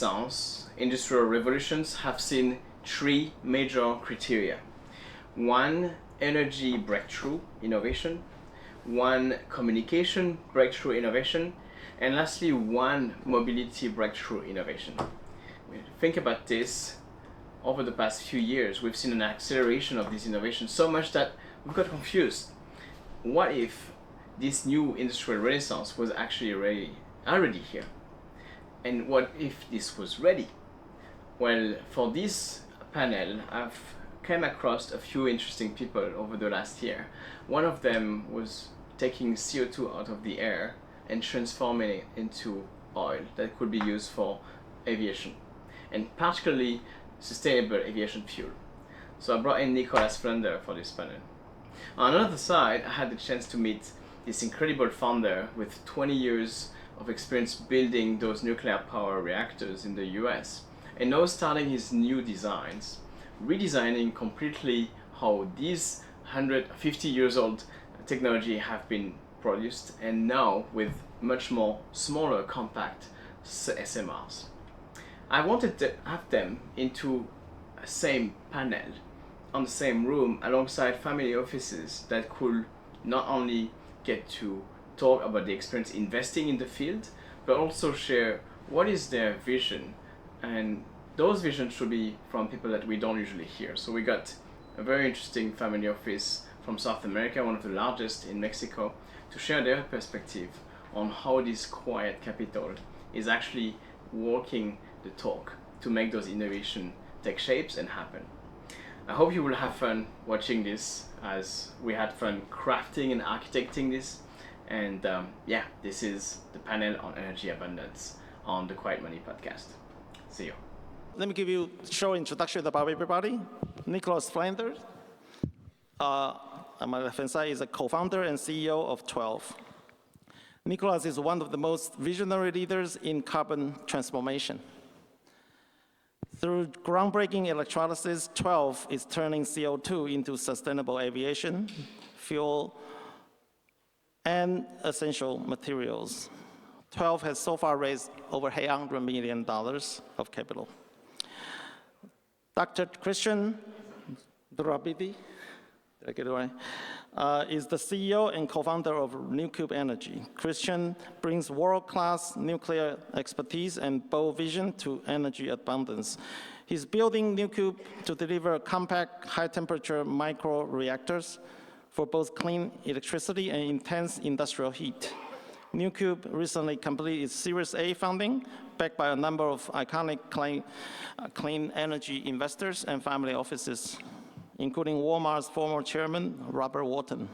Renaissance, industrial revolutions have seen three major criteria. One, energy breakthrough innovation. One, communication breakthrough innovation. And lastly, one, mobility breakthrough innovation. Think about this. Over the past few years, we've seen an acceleration of these innovations so much that we've got confused. What if this new industrial renaissance was actually already here? And what if this was ready? Well, for this panel, I've come across a few interesting people over the last year. One of them was taking CO2 out of the air and transforming it into oil that could be used for aviation, and particularly sustainable aviation fuel. So I brought in Nicholas Flander for this panel. On another side, I had the chance to meet this incredible founder with 20 years of experience building those nuclear power reactors in the US, and now starting his new designs, redesigning completely how these 150 years old technology have been produced, and now with much more smaller compact SMRs. I wanted to have them into a same panel, on the same room, alongside family offices that could not only get to talk about the experience investing in the field, but also share what is their vision. And those visions should be from people that we don't usually hear. So we got a very interesting family office from South America, one of the largest in Mexico, to share their perspective on how this quiet capital is actually walking the talk to make those innovations take shapes and happen. I hope you will have fun watching this, as we had fun crafting and architecting this. And yeah, this is the panel on energy abundance on the Quiet Money podcast. See you. Let me give you a short introduction about everybody. Nicholas Flander, on my left-hand side, is a co-founder and CEO of 12. Nicholas is one of the most visionary leaders in carbon transformation. Through groundbreaking electrolysis, 12 is turning CO2 into sustainable aviation, fuel, and essential materials. 12 has so far raised over $800 million of capital. Dr. CRISTIAN RABITI, did I get it right? Is the CEO and co-founder of NuCube Energy. CRISTIAN brings world-class nuclear expertise and bold vision to energy abundance. He's building NuCube to deliver compact, high-temperature microreactors for both clean electricity and intense industrial heat. NuCube recently completed its Series A funding, backed by a number of iconic clean energy investors and family offices, including Walmart's former chairman, Robert Walton.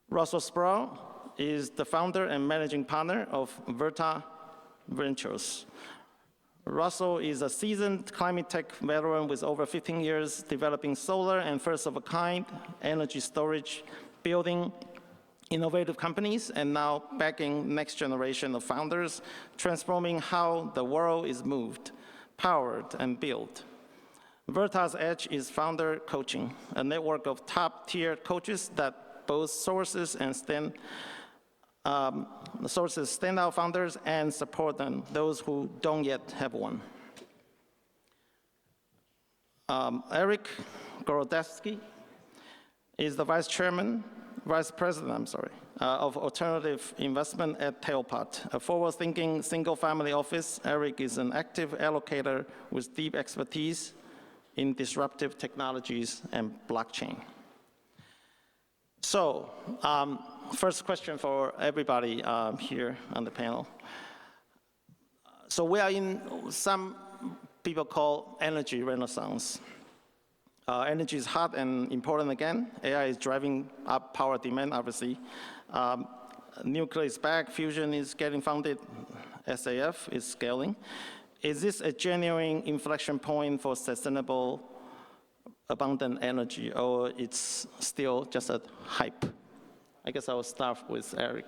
Russell Sproul is the founder and managing partner of WeTheAtlas. Russell is a seasoned climate tech veteran with over 15 years developing solar and first-of-a-kind energy storage, building innovative companies, and now backing next generation of founders, transforming how the world is moved, powered, and built. Verta's Edge is founder coaching, a network of top-tier coaches that both sources stand out founders and support them, those who don't yet have one. Eric Gorodetsky is the vice president of alternative investment at Tailpot, a forward-thinking single-family office. Eric is an active allocator with deep expertise in disruptive technologies and blockchain. So, first question for everybody here on the panel. So we are in some people call energy renaissance. Energy is hot and important again. AI is driving up power demand, obviously. Nuclear is back, fusion is getting funded, SAF is scaling. Is this a genuine inflection point for sustainable, abundant energy, or it's still just a hype? I guess I will start with Eric.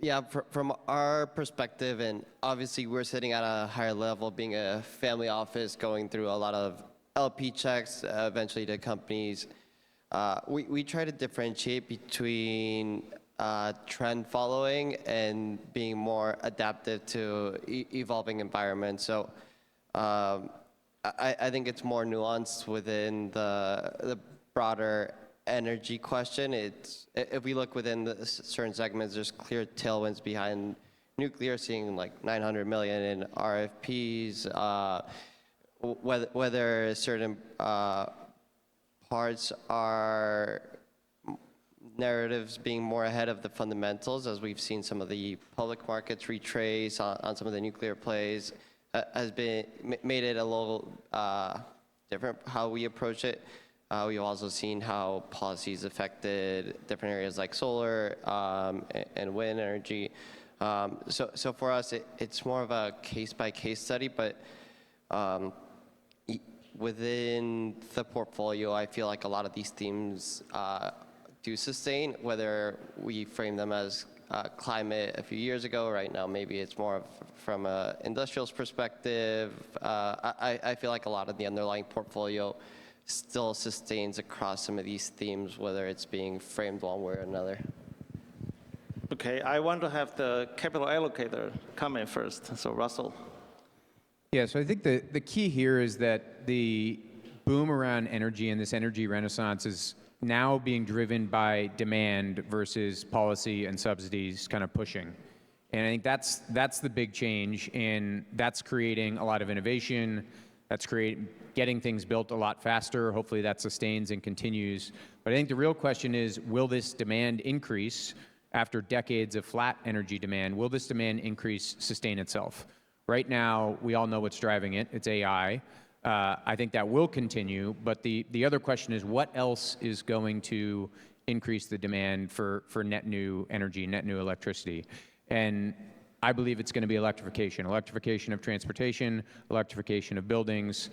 Yeah, from our perspective, and obviously we're sitting at a higher level, being a family office, going through a lot of LP checks, eventually to companies. We try to differentiate between trend following and being more adaptive to evolving environments. So I think it's more nuanced within the broader energy question. If we look within the certain segments, there's clear tailwinds behind nuclear, seeing like 900 million in RFPs, whether certain parts are narratives being more ahead of the fundamentals, as we've seen some of the public markets retrace on some of the nuclear plays, has made it a little different how we approach it. We've also seen how policies affected different areas like solar and wind energy. So for us, it's more of a case-by-case study, but within the portfolio, I feel like a lot of these themes do sustain, whether we frame them as climate a few years ago. Right now, maybe it's more from an industrials perspective. I feel like a lot of the underlying portfolio still sustains across some of these themes, whether it's being framed one way or another. Okay, I want to have the capital allocator comment first. So Russell. Yeah, so I think the key here is that the boom around energy and this energy renaissance is now being driven by demand versus policy and subsidies kind of pushing. And I think that's the big change, and that's creating a lot of innovation. That's getting things built a lot faster. Hopefully that sustains and continues. But I think the real question is, will this demand increase after decades of flat energy demand? Will this demand increase sustain itself? Right now, we all know what's driving it. It's AI. I think that will continue, but the other question is, what else is going to increase the demand for net new energy, net new electricity? And I believe it's going to be electrification. Electrification of transportation, electrification of buildings.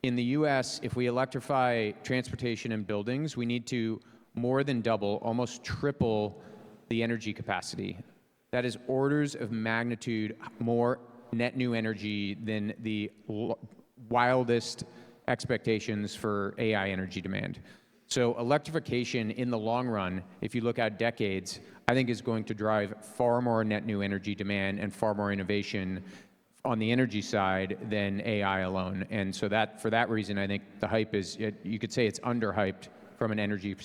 In the US, if we electrify transportation and buildings, we need to more than double, almost triple the energy capacity. That is orders of magnitude more net new energy than the wildest expectations for AI energy demand. So electrification in the long run, if you look at decades, I think is going to drive far more net new energy demand and far more innovation on the energy side than AI alone. And so that, for that reason, I think the hype is, you could say it's underhyped from an energy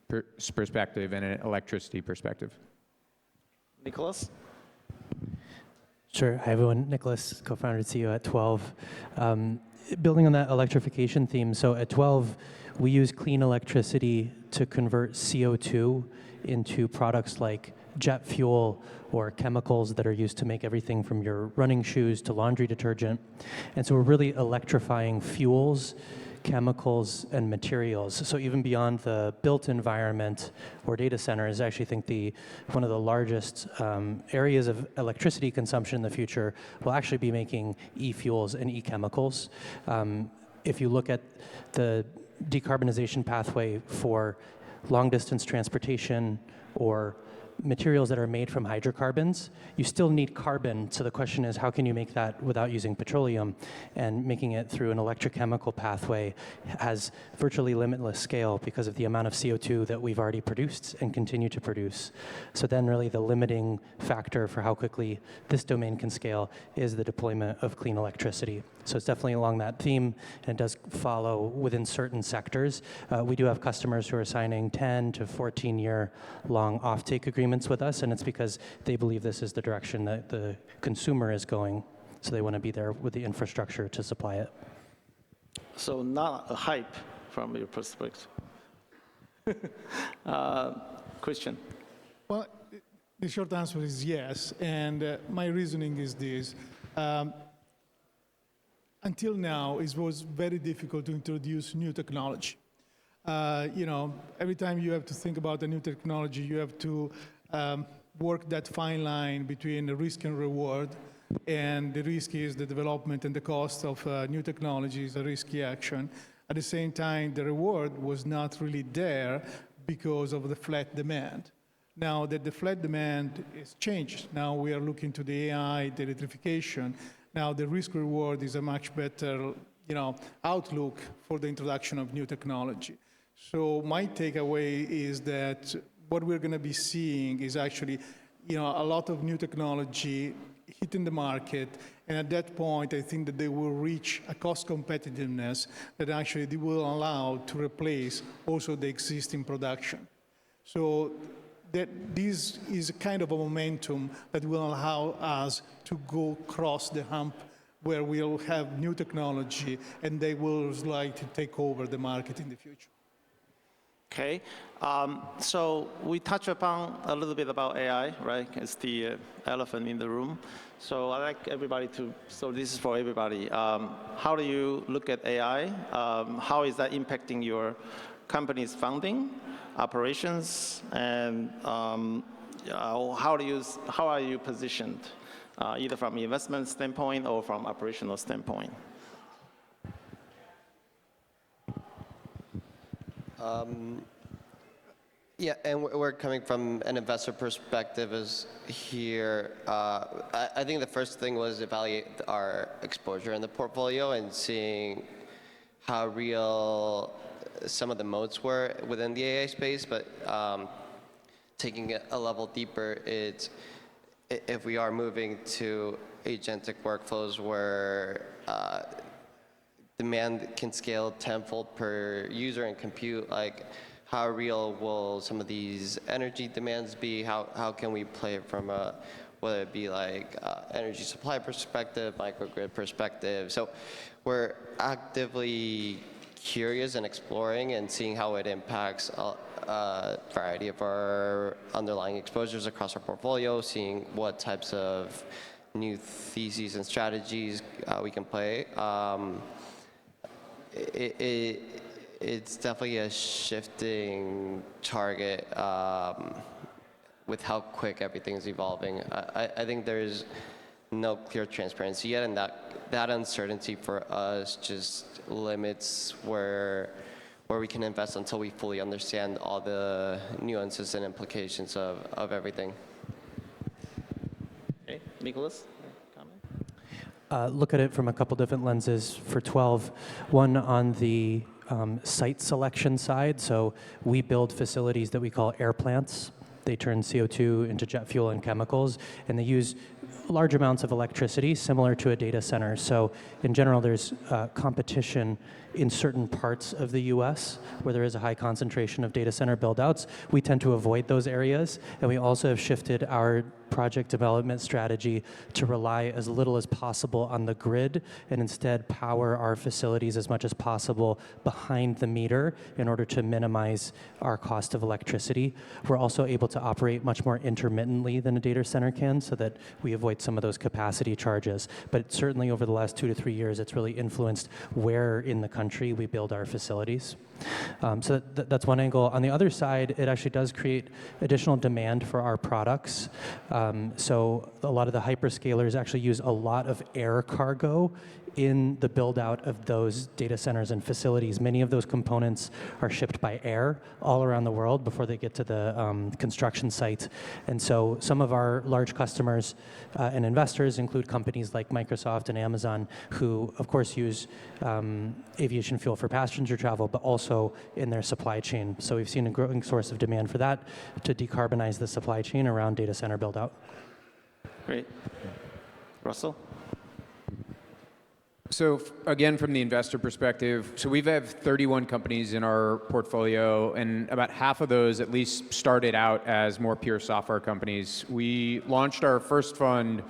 perspective and an electricity perspective. Nicholas? Sure. Hi, everyone. Nicholas, co-founder and CEO at 12. Building on that electrification theme, so at 12, we use clean electricity to convert CO2 into products like jet fuel or chemicals that are used to make everything from your running shoes to laundry detergent. And so we're really electrifying fuels, chemicals, and materials. So even beyond the built environment or data centers, I actually think one of the largest areas of electricity consumption in the future will actually be making e-fuels and e-chemicals. If you look at the decarbonization pathway for long-distance transportation or materials that are made from hydrocarbons, you still need carbon. So the question is, how can you make that without using petroleum? And making it through an electrochemical pathway has virtually limitless scale because of the amount of CO2 that we've already produced and continue to produce. So then really the limiting factor for how quickly this domain can scale is the deployment of clean electricity. So it's definitely along that theme, and it does follow within certain sectors. We do have customers who are signing 10 to 14-year long offtake agreements with us, and it's because they believe this is the direction that the consumer is going, so they want to be there with the infrastructure to supply it. So not a hype from your perspective. Christian? Well, the short answer is yes, and my reasoning is this. Until now, it was very difficult to introduce new technology. Every time you have to think about a new technology, you have to work that fine line between the risk and reward. And the risk is the development and the cost of new technologies, a risky action. At the same time, the reward was not really there because of the flat demand. Now that the flat demand is changed, now we are looking to the AI, the electrification. Now the risk reward is a much better, outlook for the introduction of new technology. So my takeaway is that what we're going to be seeing is actually, a lot of new technology hitting the market, and at that point, I think that they will reach a cost competitiveness that actually they will allow to replace also the existing production. So that this is a kind of a momentum that will allow us to go across the hump where we'll have new technology and they will like to take over the market in the future. Okay, so we touched upon a little bit about AI, right? It's the elephant in the room. So I'd like everybody to, so this is for everybody. How do you look at AI? How is that impacting your company's funding, operations, and how are you positioned, either from investment standpoint or from operational standpoint? Yeah, and we're coming from an investor perspective is here. I think the first thing was evaluate our exposure in the portfolio and seeing how real some of the moats were within the AI space, but taking it a level deeper, it's if we are moving to agentic workflows where demand can scale tenfold per user and compute, like how real will some of these energy demands be? How can we play it from a, whether it be like energy supply perspective, microgrid perspective. So we're actively curious and exploring and seeing how it impacts a variety of our underlying exposures across our portfolio, seeing what types of new theses and strategies we can play. It's definitely a shifting target with how quick everything's evolving. I think there's no clear transparency yet, and that uncertainty for us just limits where we can invest until we fully understand all the nuances and implications of everything. Okay, Nicholas? Look at it from a couple different lenses for 12. One on the site selection side. So we build facilities that we call air plants. They turn CO2 into jet fuel and chemicals, and they use large amounts of electricity, similar to a data center. So in general, there's competition in certain parts of the US where there is a high concentration of data center build-outs. We tend to avoid those areas, and we also have shifted our project development strategy to rely as little as possible on the grid and instead power our facilities as much as possible behind the meter in order to minimize our cost of electricity. We're also able to operate much more intermittently than a data center can so that we avoid some of those capacity charges. But certainly over the last 2 to 3 years, it's really influenced where in the country we build our facilities. So that's one angle. On the other side, it actually does create additional demand for our products. So a lot of the hyperscalers actually use a lot of air cargo in the build out of those data centers and facilities. Many of those components are shipped by air all around the world before they get to the construction site. And so some of our large customers and investors include companies like Microsoft and Amazon, who of course use aviation fuel for passenger travel, but also in their supply chain. So we've seen a growing source of demand for that to decarbonize the supply chain around data center build out. Great. Russell? So again, from the investor perspective, so we have 31 companies in our portfolio, and about half of those at least started out as more pure software companies. We launched our first fund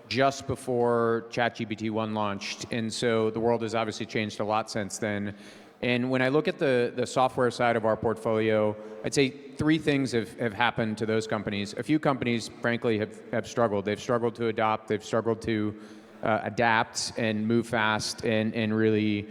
just before ChatGPT-1 launched, and so the world has obviously changed a lot since then. And when I look at the software side of our portfolio, I'd say 3 things have happened to those companies. A few companies, frankly, have struggled. They've struggled to adopt, they've struggled to adapt and move fast and really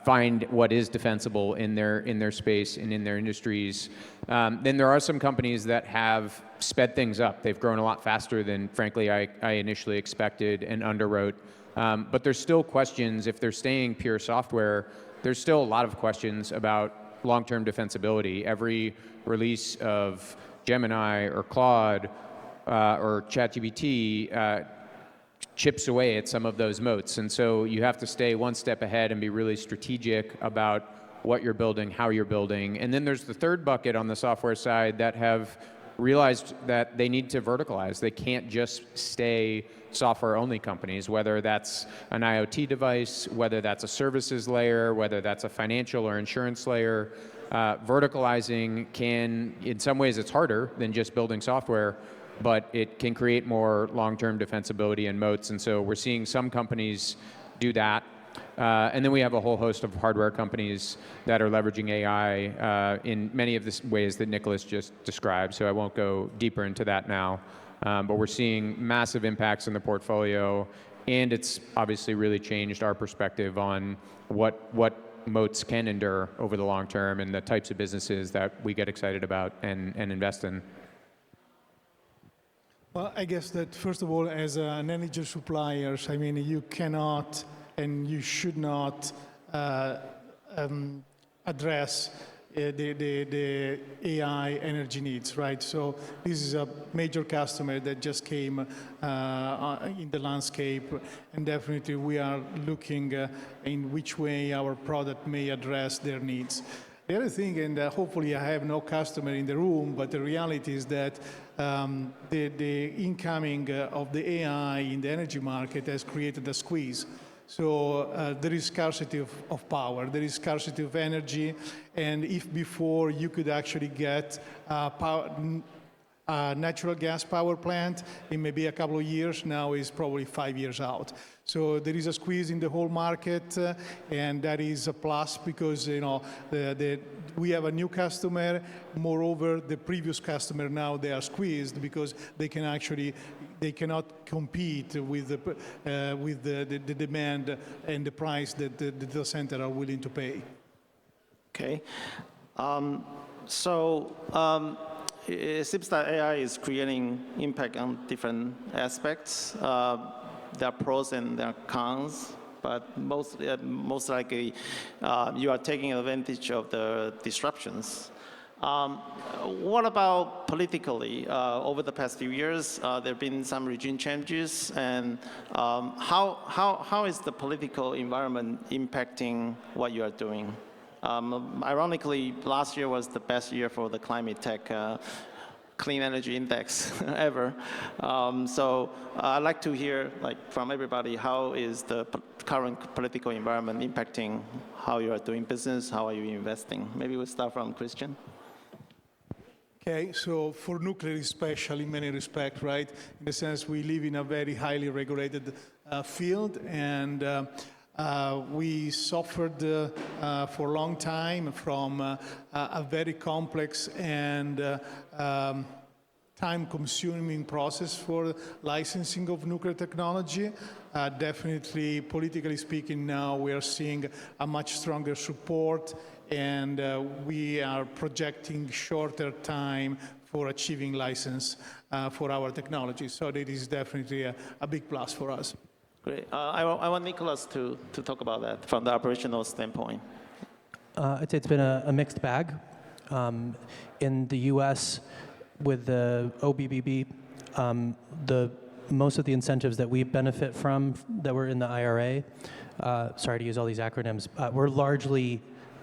find what is defensible in their space and in their industries. Then there are some companies that have sped things up. They've grown a lot faster than, frankly, I initially expected and underwrote. But there's still questions, if they're staying pure software, there's still a lot of questions about long-term defensibility. Every release of Gemini or Claude or ChatGPT chips away at some of those moats. And so you have to stay one step ahead and be really strategic about what you're building, how you're building. And then there's the third bucket on the software side that have realized that they need to verticalize. They can't just stay software-only companies, whether that's an IoT device, whether that's a services layer, whether that's a financial or insurance layer. Verticalizing can, in some ways it's harder than just building software, but it can create more long-term defensibility and moats. And so we're seeing some companies do that. And then we have a whole host of hardware companies that are leveraging AI in many of the ways that Nicholas just described, so I won't go deeper into that now. But we're seeing massive impacts in the portfolio, and it's obviously really changed our perspective on what moats can endure over the long term and the types of businesses that we get excited about and invest in. Well, I guess that first of all, as an energy supplier, I mean, you cannot and you should not address the AI energy needs, right? So this is a major customer that just came in the landscape, and definitely we are looking in which way our product may address their needs. The other thing, and hopefully I have no customer in the room, but the reality is that the incoming of the AI in the energy market has created a squeeze. So there is scarcity of power, there is scarcity of energy, and if before you could actually get a natural gas power plant in maybe a couple of years, now is probably 5 years out. So there is a squeeze in the whole market, and that is a plus because we have a new customer. Moreover, the previous customer now they are squeezed because they cannot compete with the demand and the price that the data center are willing to pay. Okay, it seems that AI is creating impact on different aspects. There are pros and there are cons, but most likely you are taking advantage of the disruptions. What about politically? Over the past few years, there have been some regime changes, and how is the political environment impacting what you are doing? Ironically, last year was the best year for the climate tech clean energy index ever. So I'd like to hear, from everybody, how is the current political environment impacting how you are doing business? How are you investing? Maybe we'll start from Christian. Okay, so for nuclear is special in many respects, right? In the sense we live in a very highly regulated field, and we suffered for a long time from a very complex and time-consuming process for licensing of nuclear technology. Definitely, politically speaking, now we are seeing a much stronger support, and we are projecting shorter time for achieving license for our technology. So that is definitely a big plus for us. Great. I want Nicholas to talk about that from the operational standpoint. I'd say it's been a mixed bag. In the U.S., with the OBBB, most of the incentives that we benefit from that were in the IRA, sorry to use all these acronyms,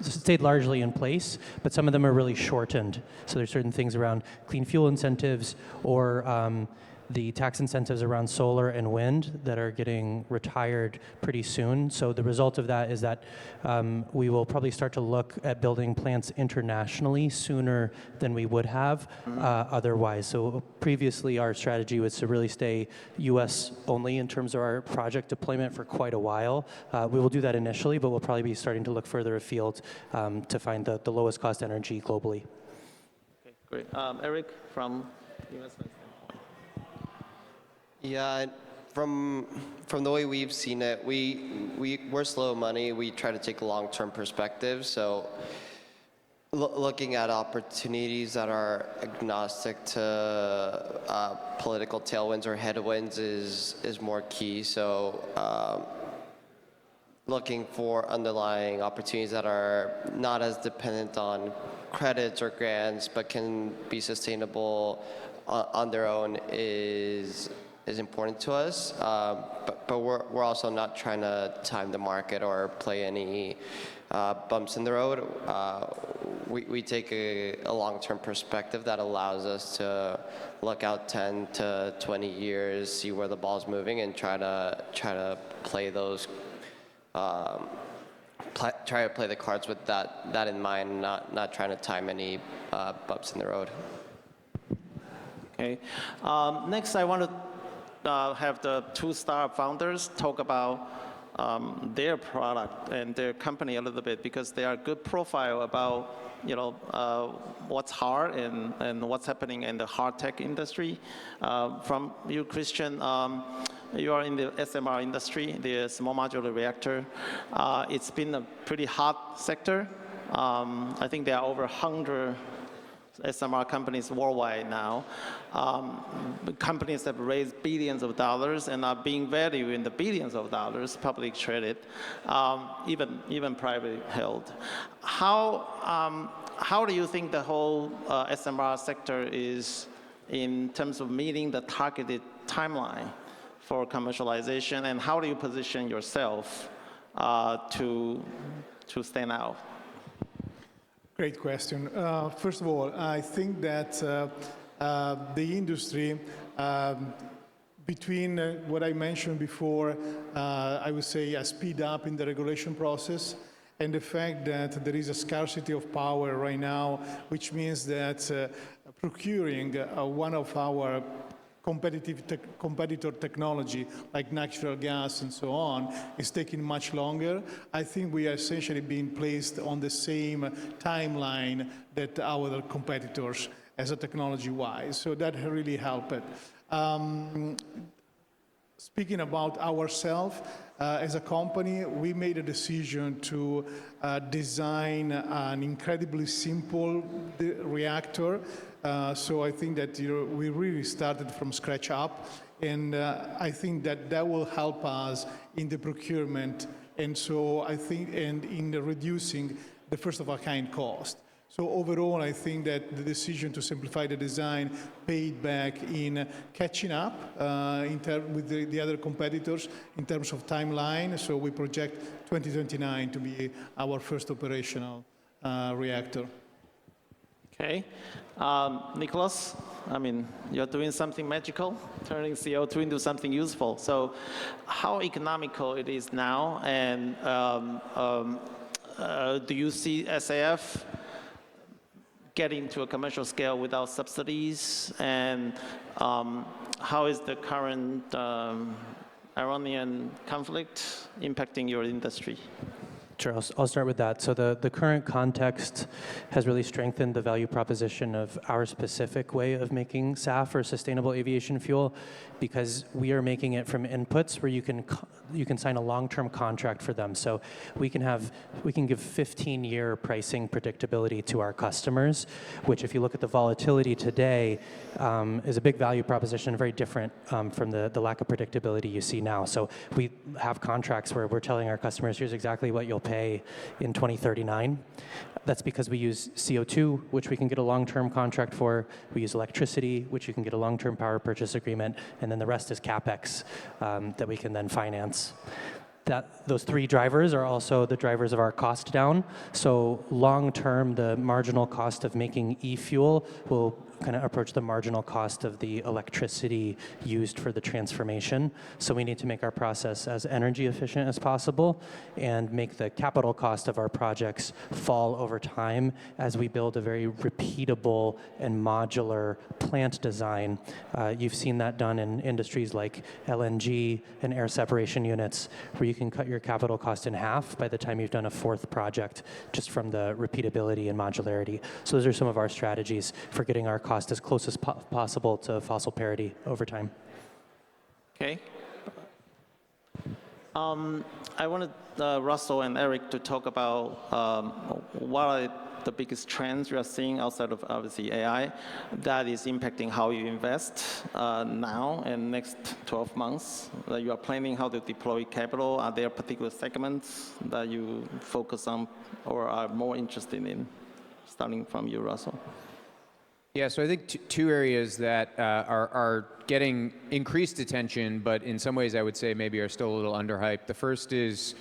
stayed largely in place, but some of them are really shortened. So there's certain things around clean fuel incentives or the tax incentives around solar and wind that are getting retired pretty soon. So the result of that is that we will probably start to look at building plants internationally sooner than we would have otherwise. So previously our strategy was to really stay US only in terms of our project deployment for quite a while. We will do that initially, but we'll probably be starting to look further afield to find the lowest cost energy globally. Okay, great. Eric from US. Yeah, from the way we've seen it, we're slow money. We try to take a long-term perspective. So looking at opportunities that are agnostic to political tailwinds or headwinds is more key. So looking for underlying opportunities that are not as dependent on credits or grants, but can be sustainable on their own is is important to us, but we're also not trying to time the market or play any bumps in the road. We take a long-term perspective that allows us to look out 10 to 20 years, see where the ball's moving, and try to play those. Try to play the cards with that in mind, not trying to time any bumps in the road. Okay. Next, I want to have the two startup founders talk about their product and their company a little bit, because they are good profile about what's hard and what's happening in the hard tech industry. From you, Christian, you are in the SMR industry, the small modular reactor. It's been a pretty hot sector. I think there are over 100 SMR companies worldwide now. Companies have raised billions of dollars and are being valued in the billions of dollars, publicly traded, even privately held. How do you think the whole SMR sector is in terms of meeting the targeted timeline for commercialization, and how do you position yourself to stand out? Great question. First of all, I think that the industry, between what I mentioned before, I would say a speed up in the regulation process, and the fact that there is a scarcity of power right now, which means that procuring one of our competitor technology like natural gas and so on is taking much longer. I think we are essentially being placed on the same timeline that our competitors as a technology-wise. So that really helped. Speaking about ourselves, as a company, we made a decision to design an incredibly simple reactor. So I think that we really started from scratch up, and I think that that will help us in the procurement, and so I think, and in the reducing the first-of-a-kind cost. So overall, I think that the decision to simplify the design paid back in catching up with the other competitors in terms of timeline. So we project 2029 to be our first operational reactor. Okay. Nicholas, I mean, you're doing something magical, turning CO2 into something useful. So how economical it is now, and do you see SAF getting to a commercial scale without subsidies, and how is the current Iranian conflict impacting your industry? Sure, I'll start with that. So the current context has really strengthened the value proposition of our specific way of making SAF, or sustainable aviation fuel, because we are making it from inputs where you can sign a long-term contract for them. So we can give 15-year pricing predictability to our customers, which, if you look at the volatility today, is a big value proposition, very different from the lack of predictability you see now. So we have contracts where we're telling our customers, here's exactly what you'll pay in 2039. That's because we use CO2, which we can get a long-term contract for. We use electricity, which you can get a long-term power purchase agreement, and then the rest is CapEx that we can then finance. Those three drivers are also the drivers of our cost down. So long-term, the marginal cost of making e-fuel will kind of approach the marginal cost of the electricity used for the transformation. So we need to make our process as energy efficient as possible and make the capital cost of our projects fall over time as we build a very repeatable and modular plant design. You've seen that done in industries like LNG and air separation units, where you can cut your capital cost in half by the time you've done a fourth project, just from the repeatability and modularity. So those are some of our strategies for getting our cost as close as possible to fossil parity over time. Okay. I wanted Russell and Eric to talk about what are the biggest trends you are seeing outside of, obviously, AI that is impacting how you invest now and next 12 months. That you are planning how to deploy capital. Are there particular segments that you focus on or are more interested in? Starting from you, Russell. Yeah, so I think two areas that are getting increased attention, but in some ways I would say maybe are still a little underhyped. The first is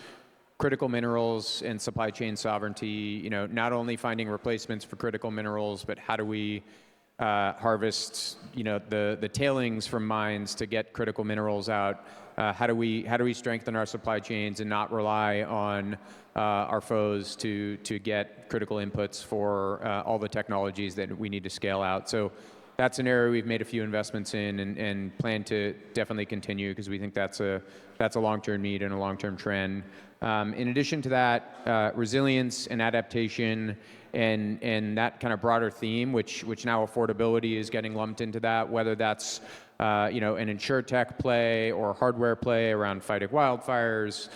critical minerals and supply chain sovereignty. You know, not only finding replacements for critical minerals, but how do we harvest, you know, the tailings from mines to get critical minerals out? How do we strengthen our supply chains and not rely on our foes to get critical inputs for all the technologies that we need to scale out? So that's an area we've made a few investments in and plan to definitely continue, because we think that's a long-term need and a long-term trend. In addition to that, resilience and adaptation and that kind of broader theme, which now affordability is getting lumped into that, whether that's you know, an insurtech play or a hardware play around fighting wildfires.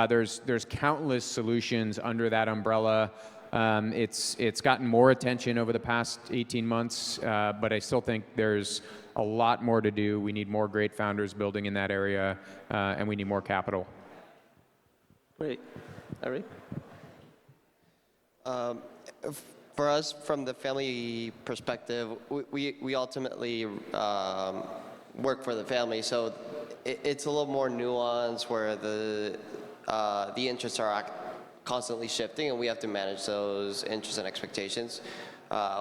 There's countless solutions under that umbrella. It's gotten more attention over the past 18 months, but I still think there's a lot more to do. We need more great founders building in that area, and we need more capital. Great. Eric? For us, from the family perspective, we ultimately work for the family, so it's a little more nuanced, where the interests are constantly shifting, and we have to manage those interests and expectations.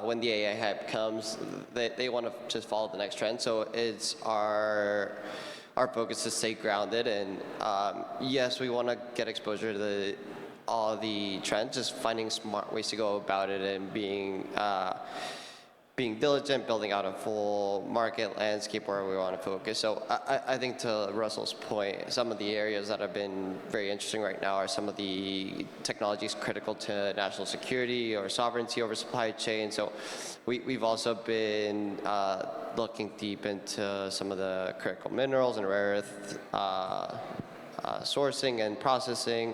When the AI hype comes, they want to just follow the next trend, so it's our focus to stay grounded, and yes, we want to get exposure to all the trends, just finding smart ways to go about it, and being diligent, building out a full market landscape where we want to focus. So I think, to Russell's point, some of the areas that have been very interesting right now are some of the technologies critical to national security or sovereignty over supply chain. So we've also been looking deep into some of the critical minerals and rare earth sourcing and processing.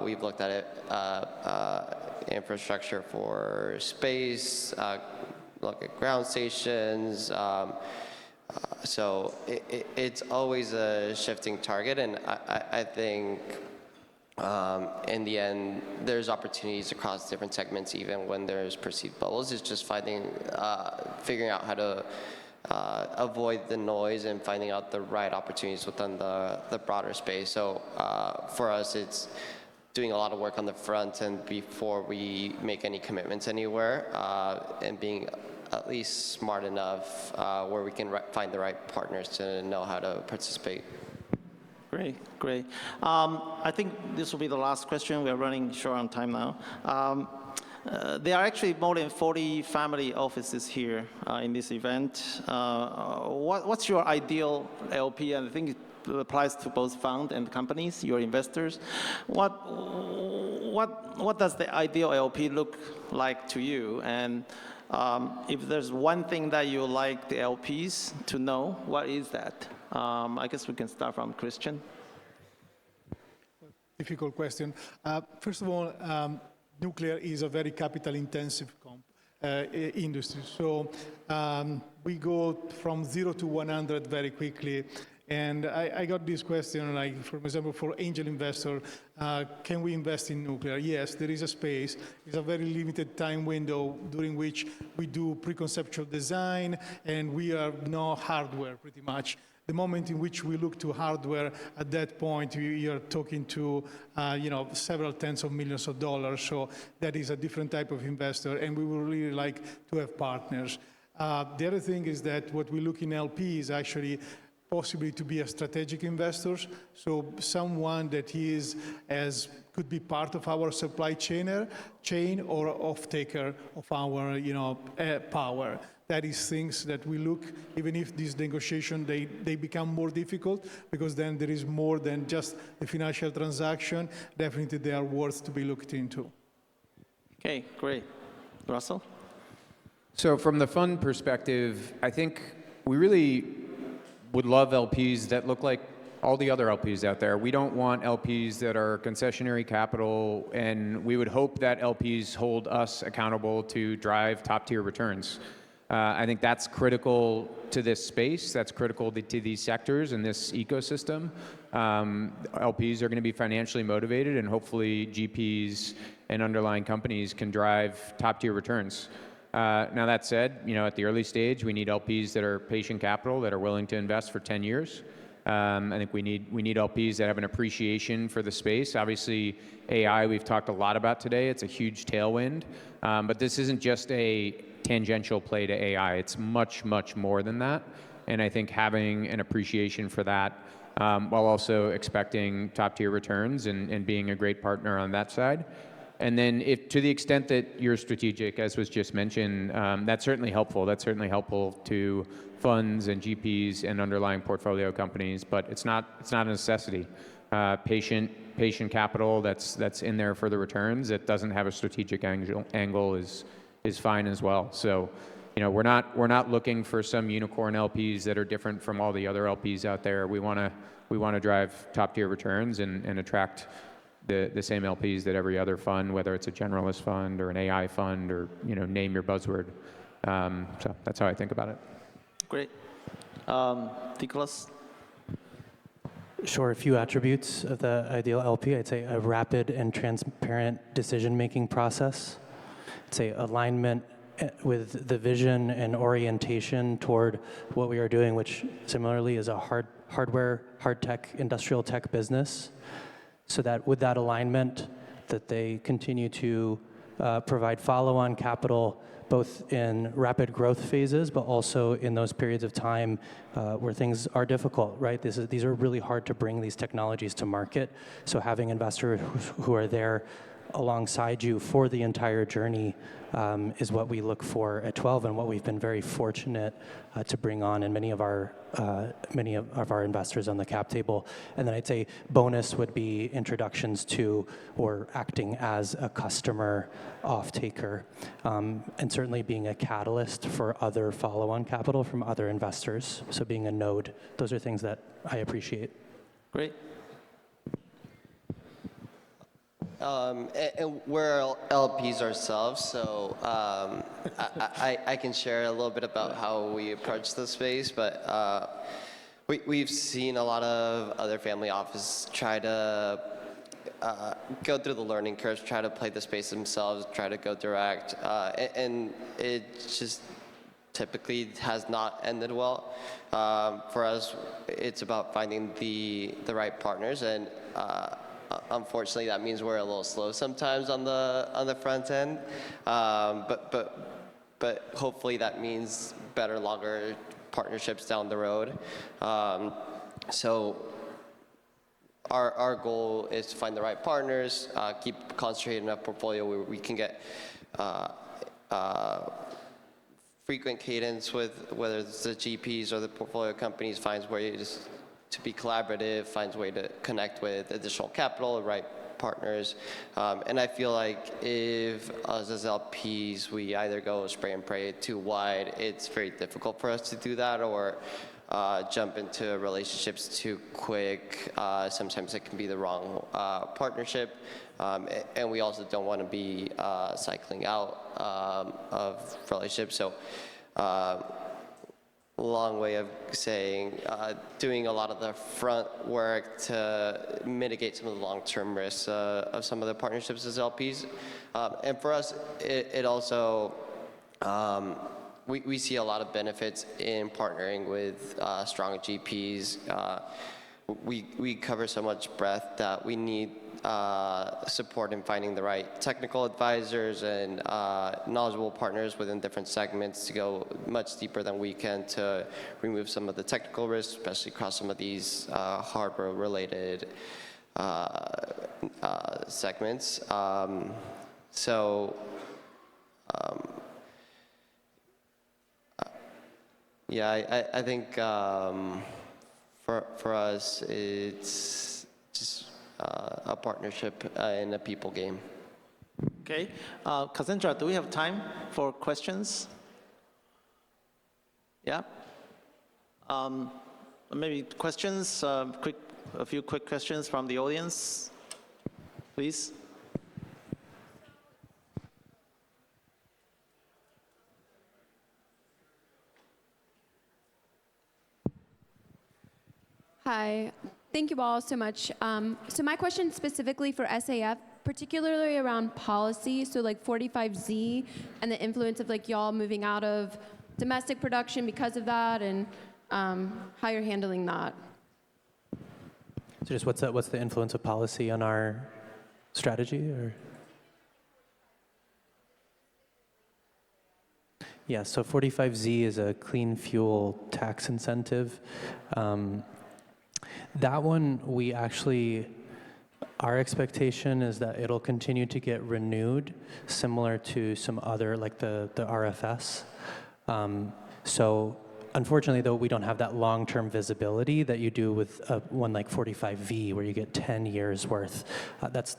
We've looked at it, infrastructure for space, look at ground stations. So it's always a shifting target, and I think in the end, there's opportunities across different segments, even when there's perceived bubbles. It's just figuring out how to avoid the noise and finding out the right opportunities within the broader space. So for us, it's doing a lot of work on the front end before we make any commitments anywhere, and being at least smart enough where we can find the right partners to know how to participate. Great, great. I think this will be the last question. We're running short on time now. There are actually more than 40 family offices here in this event. What's your ideal LP? And I think it applies to both fund and companies, your investors. What does the ideal LP look like to you? And if there's one thing that you like the LPs to know, what is that? I guess we can start from Christian. Difficult question. First of all, nuclear is a very capital-intensive industry. So we go from 0 to 100 very quickly. And I got this question, like, for example, for angel investor, can we invest in nuclear? Yes, there is a space. It's a very limited time window during which we do pre-conceptual design, and we are no hardware, pretty much. The moment in which we look to hardware, at that point, we are talking to several tens of millions of dollars. So that is a different type of investor, and we would really like to have partners. The other thing is that what we look in LP is actually possibly to be a strategic investor, so someone that could be part of our supply chain or off-taker of our power. That is things that we look, even if these negotiations, they become more difficult, because then there is more than just the financial transaction. Definitely they are worth to be looked into. Okay, great. Russell? So from the fund perspective, I think we really would love LPs that look like all the other LPs out there. We don't want LPs that are concessionary capital, and we would hope that LPs hold us accountable to drive top-tier returns. I think that's critical to this space. That's critical to these sectors and this ecosystem. LPs are going to be financially motivated, and hopefully GPs and underlying companies can drive top-tier returns. Now that said, at the early stage, we need LPs that are patient capital, that are willing to invest for 10 years. I think we need LPs that have an appreciation for the space. Obviously, AI we've talked a lot about today. It's a huge tailwind, but this isn't just a tangential play to AI. It's much, much more than that. And I think having an appreciation for that, while also expecting top-tier returns and being a great partner on that side. And then to the extent that you're strategic, as was just mentioned, that's certainly helpful. That's certainly helpful to funds and GPs and underlying portfolio companies, but it's not a necessity. Patient capital that's in there for the returns, that doesn't have a strategic angle is fine as well. So, we're not looking for some unicorn LPs that are different from all the other LPs out there. We want to drive top-tier returns and attract the same LPs that every other fund, whether it's a generalist fund or an AI fund or name your buzzword. So that's how I think about it. Great. Nicholas? Sure, a few attributes of the ideal LP. I'd say a rapid and transparent decision-making process. I'd say alignment with the vision and orientation toward what we are doing, which similarly is a hardware, hard tech, industrial tech business. So that with that alignment, that they continue to provide follow-on capital, both in rapid growth phases, but also in those periods of time where things are difficult, right? These are really hard to bring these technologies to market. So having investors who are there alongside you for the entire journey is what we look for at 12, and what we've been very fortunate to bring on in many of our investors on the cap table. And then I'd say bonus would be introductions to or acting as a customer off-taker, and certainly being a catalyst for other follow-on capital from other investors. So being a node, those are things that I appreciate. Great. And we're LPs ourselves, so I can share a little bit about how we approach the space, but we've seen a lot of other family offices try to go through the learning curves, try to play the space themselves, try to go direct, and it just typically has not ended well. For us, it's about finding the right partners, and unfortunately, that means we're a little slow sometimes on the front end, but hopefully that means better, longer partnerships down the road. So our goal is to find the right partners, keep concentrating on a portfolio where we can get frequent cadence with whether it's the GPs or the portfolio companies, finds ways to be collaborative, finds a way to connect with additional capital, right partners. And I feel like if us as LPs, we either go spray and pray too wide, it's very difficult for us to do that, or jump into relationships too quick. Sometimes it can be the wrong partnership. And we also don't want to be cycling out of relationships. So long way of saying doing a lot of the front work to mitigate some of the long-term risks of some of the partnerships as LPs. And for us, it also, we see a lot of benefits in partnering with strong GPs. We cover so much breadth that we need support in finding the right technical advisors and knowledgeable partners within different segments to go much deeper than we can to remove some of the technical risks, especially across some of these hardware-related segments. Yeah, I think for us, it's just a partnership and a people game. Okay. Cassandra, do we have time for questions? Yeah? Maybe questions, a few quick questions from the audience, please. Hi, thank you all so much. So my question specifically for SAF particularly around policy, so like 45Z and the influence of like y'all moving out of domestic production because of that, and how you're handling that. So just what's the influence of policy on our strategy, or? Yeah, so 45Z is a clean fuel tax incentive. That one, we actually, our expectation is that it'll continue to get renewed, similar to some other, like the RFS. So unfortunately, though, we don't have that long-term visibility that you do with one like 45V, where you get 10 years worth. That's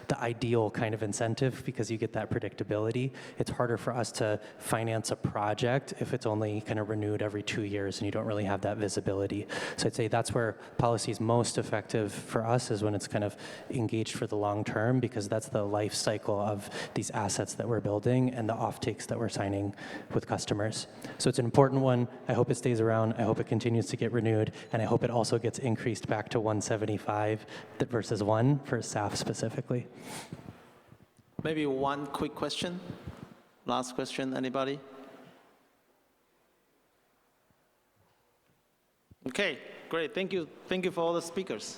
the ideal kind of incentive, because you get that predictability. It's harder for us to finance a project if it's only kind of renewed every 2 years and you don't really have that visibility. So I'd say that's where policy is most effective for us, is when it's kind of engaged for the long term, because that's the life cycle of these assets that we're building and the offtakes that we're signing with customers. So it's an important one. I hope it stays around. I hope it continues to get renewed, and I hope it also gets increased back to 175 versus 1 for SAF specifically. Maybe one quick question. Last question, anybody? Okay, great. Thank you. Thank you for all the speakers.